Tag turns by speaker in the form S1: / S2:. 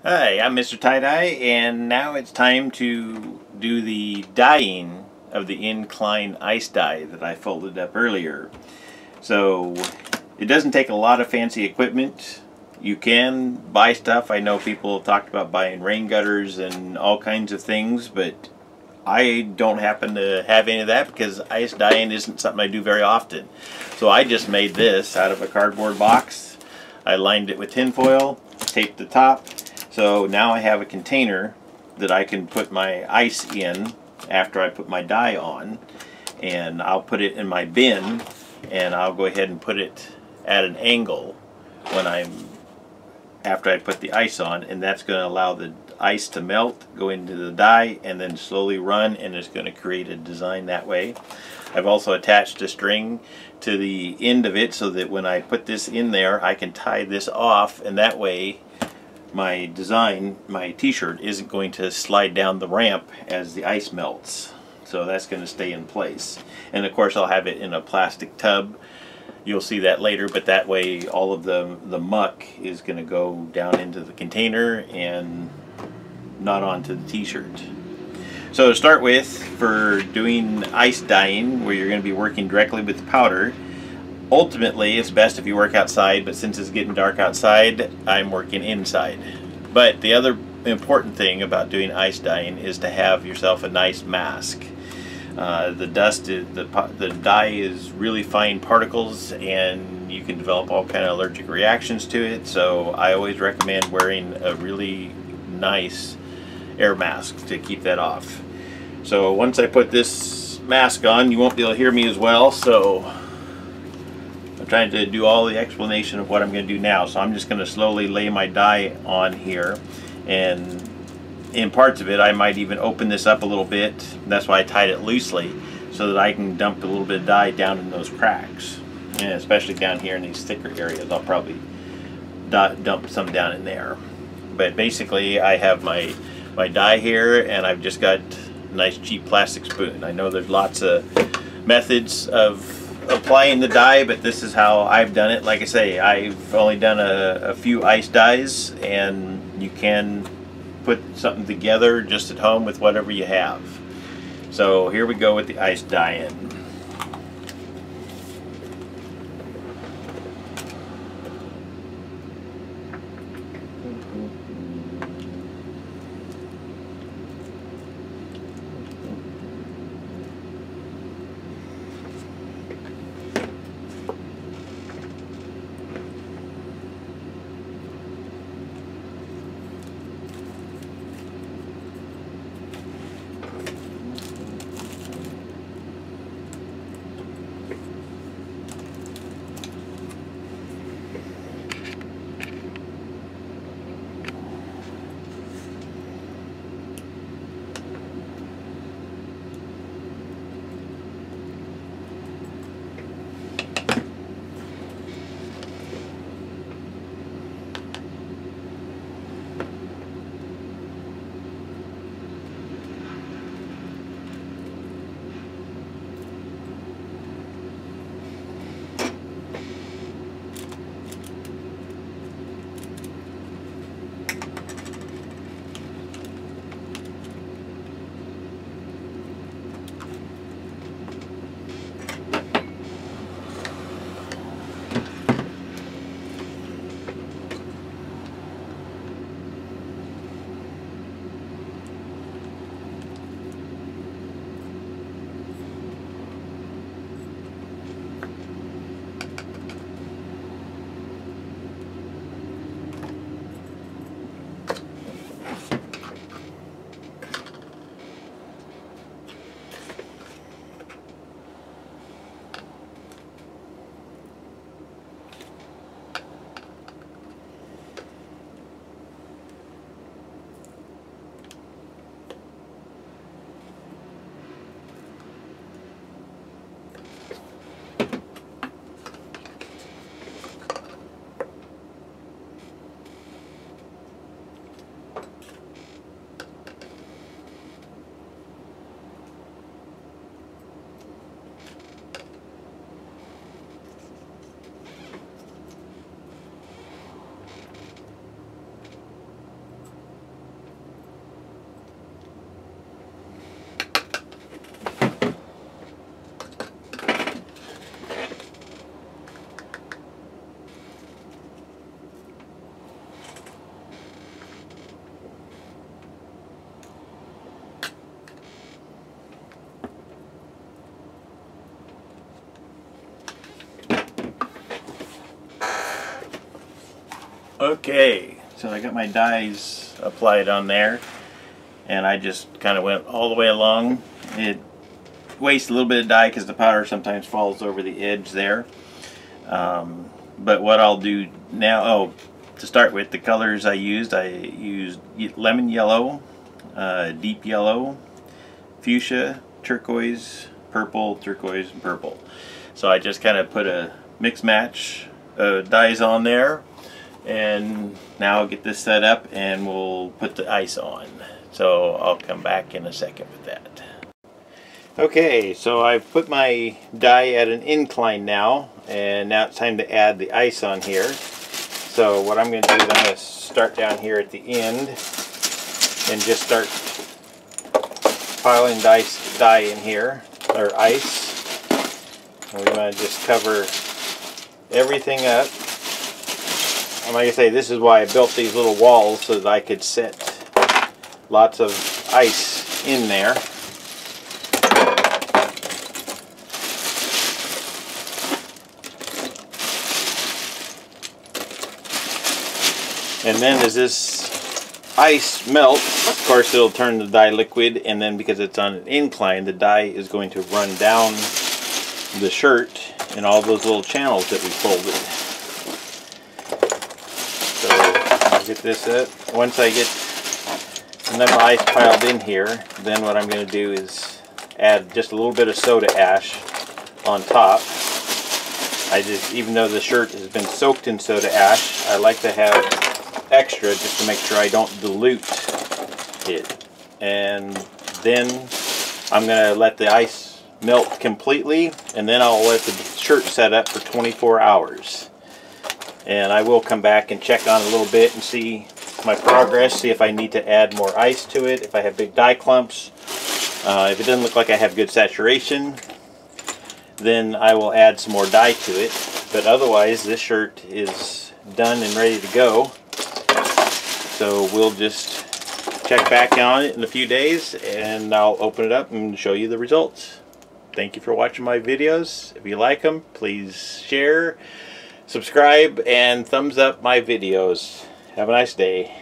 S1: Hi, I'm MrTieDye, and now it's time to do the dyeing of the Incline Ice Dye that I folded up earlier. So it doesn't take a lot of fancy equipment. You can buy stuff. I know people have talked about buying rain gutters and all kinds of things, but I don't happen to have any of that because ice dyeing isn't something I do very often. So I just made this out of a cardboard box. I lined it with tin foil, taped the top. So now I have a container that I can put my ice in after I put my dye on, and I'll put it in my bin, and I'll go ahead and put it at an angle when after I put the ice on, and that's going to allow the ice to melt, go into the dye, and then slowly run, and it's going to create a design that way. I've also attached a string to the end of it so that when I put this in there I can tie this off, and that way my design, my t-shirt, isn't going to slide down the ramp as the ice melts. So that's going to stay in place. And of course I'll have it in a plastic tub. You'll see that later, but that way all of the muck is going to go down into the container and not onto the t-shirt. So to start with, for doing ice dyeing, where you're going to be working directly with the powder, ultimately it's best if you work outside, but since it's getting dark outside, I'm working inside. But the other important thing about doing ice dyeing is to have yourself a nice mask. The dye is really fine particles, and you can develop all kind of allergic reactions to it, so I always recommend wearing a really nice air mask to keep that off. So once I put this mask on, you won't be able to hear me as well, so I'm trying to do all the explanation of what I'm going to do now. So I'm just going to slowly lay my dye on here, and in parts of it I might even open this up a little bit. That's why I tied it loosely, so that I can dump a little bit of dye down in those cracks, and especially down here in these thicker areas I'll probably dump some down in there. But basically I have my dye here, and I've just got a nice cheap plastic spoon. I know there's lots of methods of applying the dye, but this is how I've done it. Like I say, I've only done a few ice dyes, and you can put something together just at home with whatever you have. So here we go with the ice dyeing. Okay, so I got my dyes applied on there, and I just kind of went all the way along. It wastes a little bit of dye because the powder sometimes falls over the edge there. But what I'll do now, to start with, the colors I used lemon yellow, deep yellow, fuchsia, turquoise, purple, turquoise, and purple. So I just kind of put a mix match dyes on there, and now I'll get this set up and we'll put the ice on. So I'll come back in a second with that. Okay, so I've put my dye at an incline now, and now it's time to add the ice on here. So what I'm going to do is I'm going to start down here at the end and just start piling dye in here, or ice. And we want to just cover everything up. And like I say, this is why I built these little walls, so that I could set lots of ice in there. And then as this ice melts, of course it'll turn the dye liquid, and then because it's on an incline, the dye is going to run down the shirt in all those little channels that we folded. So I'll get this up. Once I get enough ice piled in here, then what I'm going to do is add just a little bit of soda ash on top. Even though the shirt has been soaked in soda ash, I like to have extra just to make sure I don't dilute it. And then I'm going to let the ice melt completely, and then I'll let the shirt set up for 24 hours. And I will come back and check on it a little bit and see my progress, see if I need to add more ice to it, if I have big dye clumps. If it doesn't look like I have good saturation, then I will add some more dye to it. But otherwise, this shirt is done and ready to go. So we'll just check back on it in a few days, and I'll open it up and show you the results. Thank you for watching my videos. If you like them, please share, subscribe, and thumbs up my videos. Have a nice day.